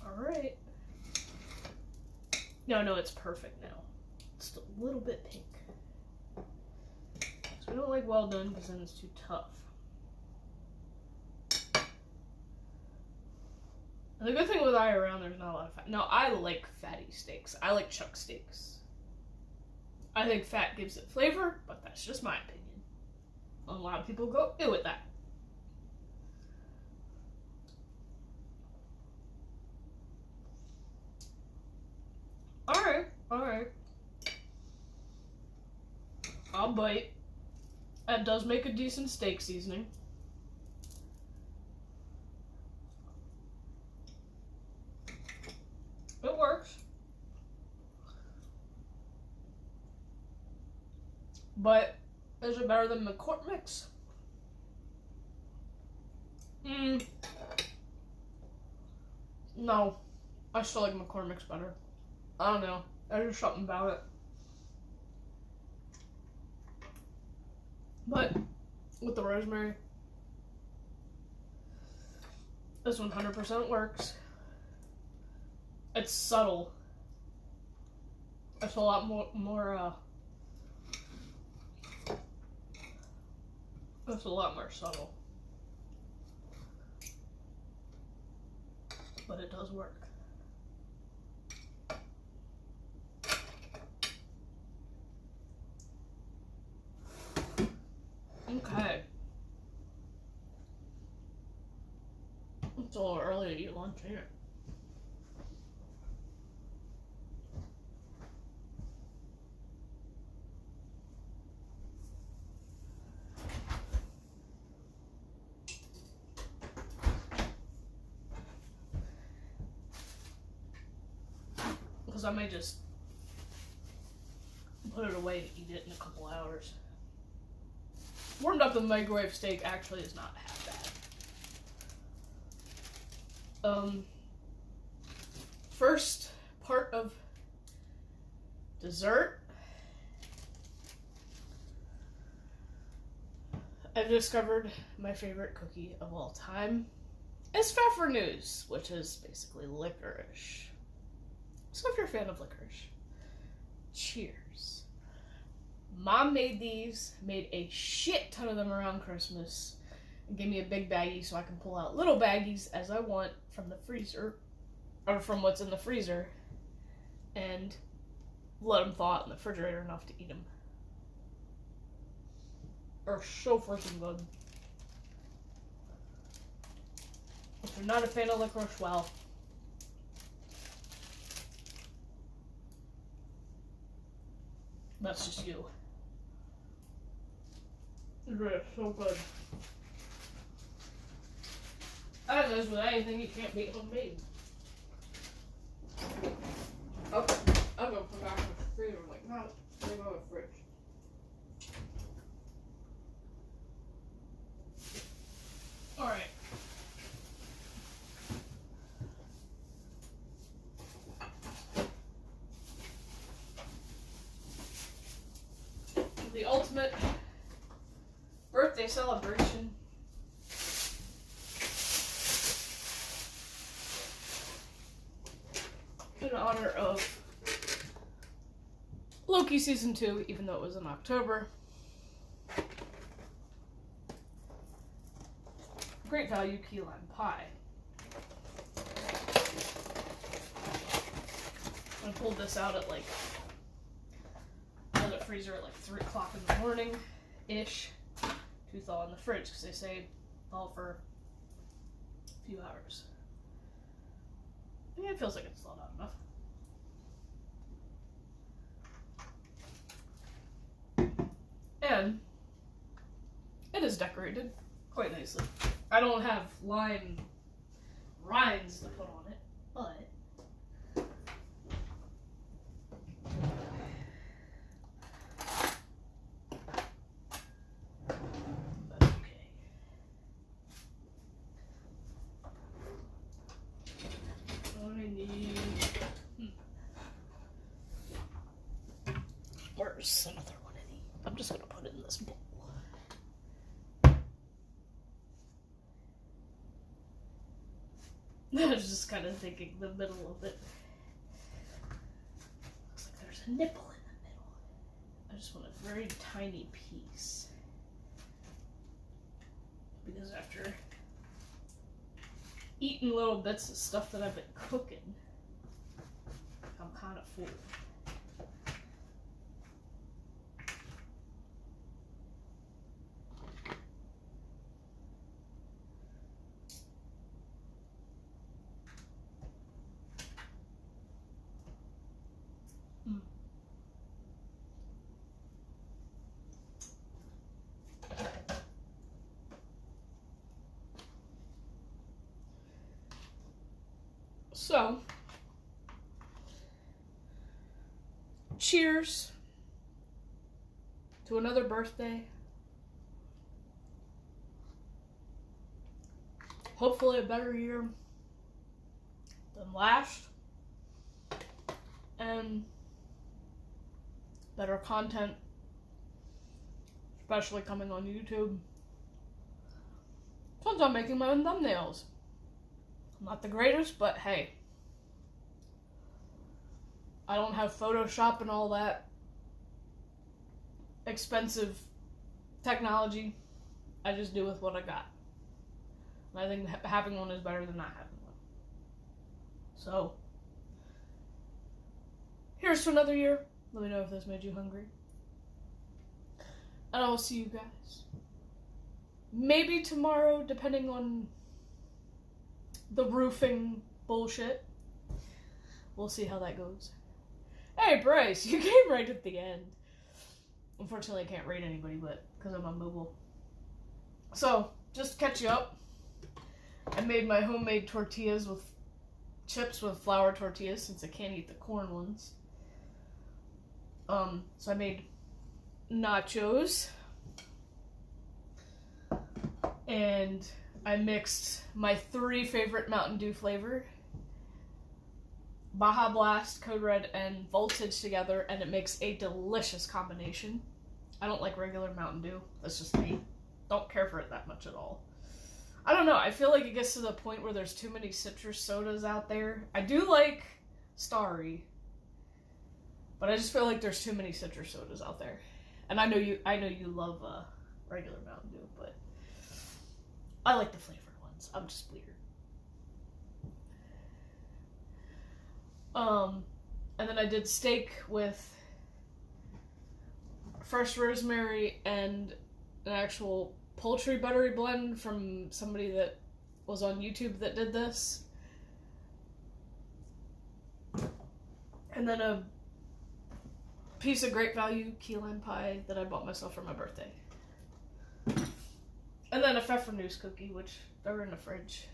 Alright. No, it's perfect now. It's a little bit pink. I don't like well done because then it's too tough. And the good thing with eye around, there's not a lot of fat. No, I like fatty steaks. I like chuck steaks. I think fat gives it flavor, but that's just my opinion. A lot of people go ew with that. Alright. I'll bite. That does make a decent steak seasoning. It works. But is it better than McCormick's? No. I still like McCormick's better. I don't know. There's just something about it. But with the rosemary, this 100% works. It's subtle. It's a lot more it's a lot more subtle. But it does work. Okay. It's a little early to eat lunch, ain't it? Because I may just put it away to eat it in a couple hours. Warmed up in the microwave steak actually is not half bad. First part of dessert. I've discovered my favorite cookie of all time is Pfeffernuss, which is basically licorice. So if you're a fan of licorice, cheers. Mom made these, made a shit ton of them around Christmas, and gave me a big baggie so I can pull out little baggies as I want from the freezer, or from what's in the freezer, and let them thaw out in the refrigerator enough to eat them. Are so freaking good. If you're not a fan of licorice, well, that's just you. It's so good. As is with anything, you can't beat homemade. Okay, I'm gonna put back in the freezer. I'm like, no, they go in the fridge. Alright. The ultimate birthday celebration. In honor of Loki Season 2, even though it was in October. Great value key lime pie. I pulled this out at like, out of the freezer at like 3 o'clock in the morning-ish to thaw in the fridge, because they say thaw for a few hours. Yeah, it feels like it's thawed out enough. And it is decorated decorated quite nicely. I don't have rinds to put on it, but that's okay. What do I need? Where's another one of these? I'm just gonna put it in this bowl. I was just kind of thinking the middle of it. Looks like there's a nipple in the middle. I just want a very tiny piece. Because after eating little bits of stuff that I've been cooking, I'm kind of full. So, cheers to another birthday. Hopefully a better year than last. And better content, especially coming on YouTube. Since I'm making my own thumbnails. Not the greatest, but hey. I don't have Photoshop and all that expensive technology. I just do with what I got. And I think having one is better than not having one. So, here's to another year. Let me know if this made you hungry. And I will see you guys. Maybe tomorrow, depending on the roofing bullshit. We'll see how that goes. Hey, Bryce, you came right at the end. Unfortunately, I can't rate anybody, but because I'm on mobile. So, just to catch you up, I made my homemade tortillas with chips with flour tortillas since I can't eat the corn ones. So I made nachos. And I mixed my 3 favorite Mountain Dew flavor, Baja Blast, Code Red, and Voltage together, and it makes a delicious combination. I don't like regular Mountain Dew. That's just me. Don't care for it that much at all. I don't know. I feel like it gets to the point where there's too many citrus sodas out there. I do like Starry, but I just feel like there's too many citrus sodas out there. And I know you love regular Mountain Dew, but I like the flavored ones. I'm just weird. And then I did steak with fresh rosemary and an actual poultry buttery blend from somebody that was on YouTube that did this. And then a piece of great value key lime pie that I bought myself for my birthday. And then a pfeffernuss cookie, which they're in the fridge.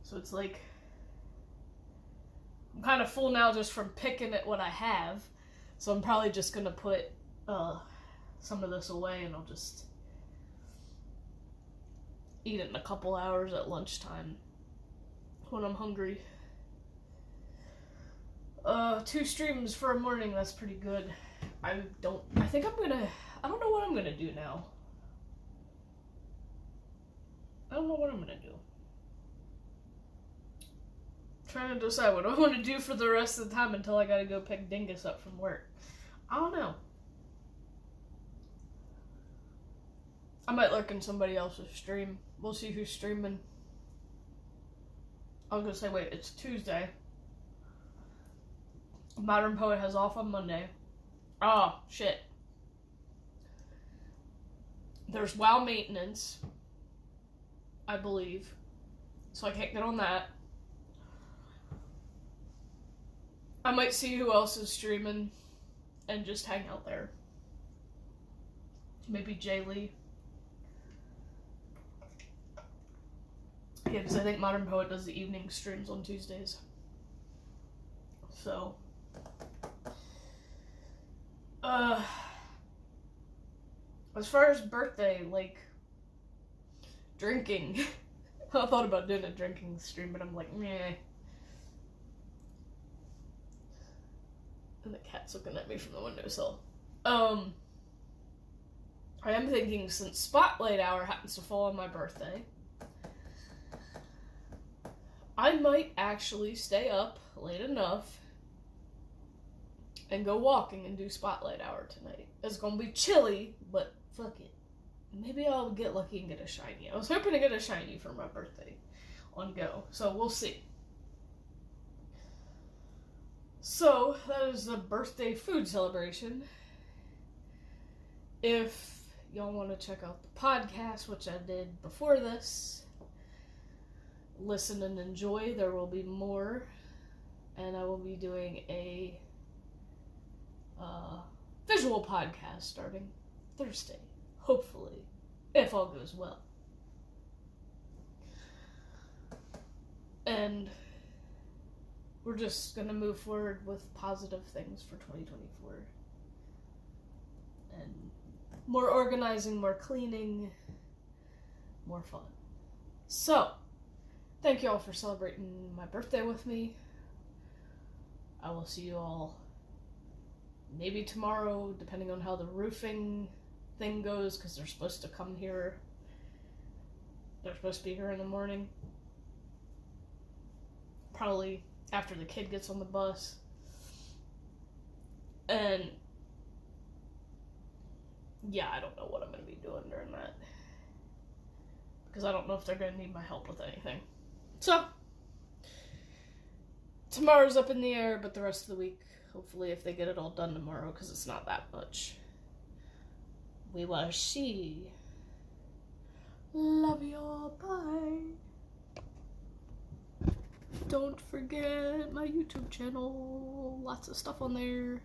So it's like, I'm kind of full now just from picking at what I have. So I'm probably just going to put some of this away and I'll just eat it in a couple hours at lunchtime when I'm hungry. 2 streams for a morning, that's pretty good. I don't know what I'm gonna do now. I don't know what I'm gonna do. I'm trying to decide what I want to do for the rest of the time until I gotta go pick Dingus up from work. I don't know. I might lurk in somebody else's stream. We'll see who's streaming. I was gonna say, wait, it's Tuesday. Modern Poet has off on Monday. Oh, shit. There's WoW maintenance, I believe. So I can't get on that. I might see who else is streaming and just hang out there. Maybe Jay Lee. Yeah, because I think Modern Poet does the evening streams on Tuesdays. So, as far as birthday, like, drinking, I thought about doing a drinking stream, but I'm like, meh. And the cat's looking at me from the windowsill. I am thinking, since Spotlight Hour happens to fall on my birthday, I might actually stay up late enough and go walking and do Spotlight Hour tonight. It's gonna be chilly, but fuck it. Maybe I'll get lucky and get a shiny. I was hoping to get a shiny for my birthday on Go, so we'll see. So, that is the birthday food celebration. If y'all want to check out the podcast, which I did before this, listen and enjoy. There will be more, and I will be doing a visual podcast starting Thursday, hopefully, if all goes well. And we're just gonna move forward with positive things for 2024. And more organizing, more cleaning, more fun. So, thank you all for celebrating my birthday with me. I will see you all maybe tomorrow, depending on how the roofing thing goes, because they're supposed to come here. They're supposed to be here in the morning. Probably after the kid gets on the bus. And yeah, I don't know what I'm going to be doing during that, because I don't know if they're going to need my help with anything. So, tomorrow's up in the air, but the rest of the week, hopefully, if they get it all done tomorrow, because it's not that much, we will see. Love y'all. Bye. Don't forget my YouTube channel. Lots of stuff on there.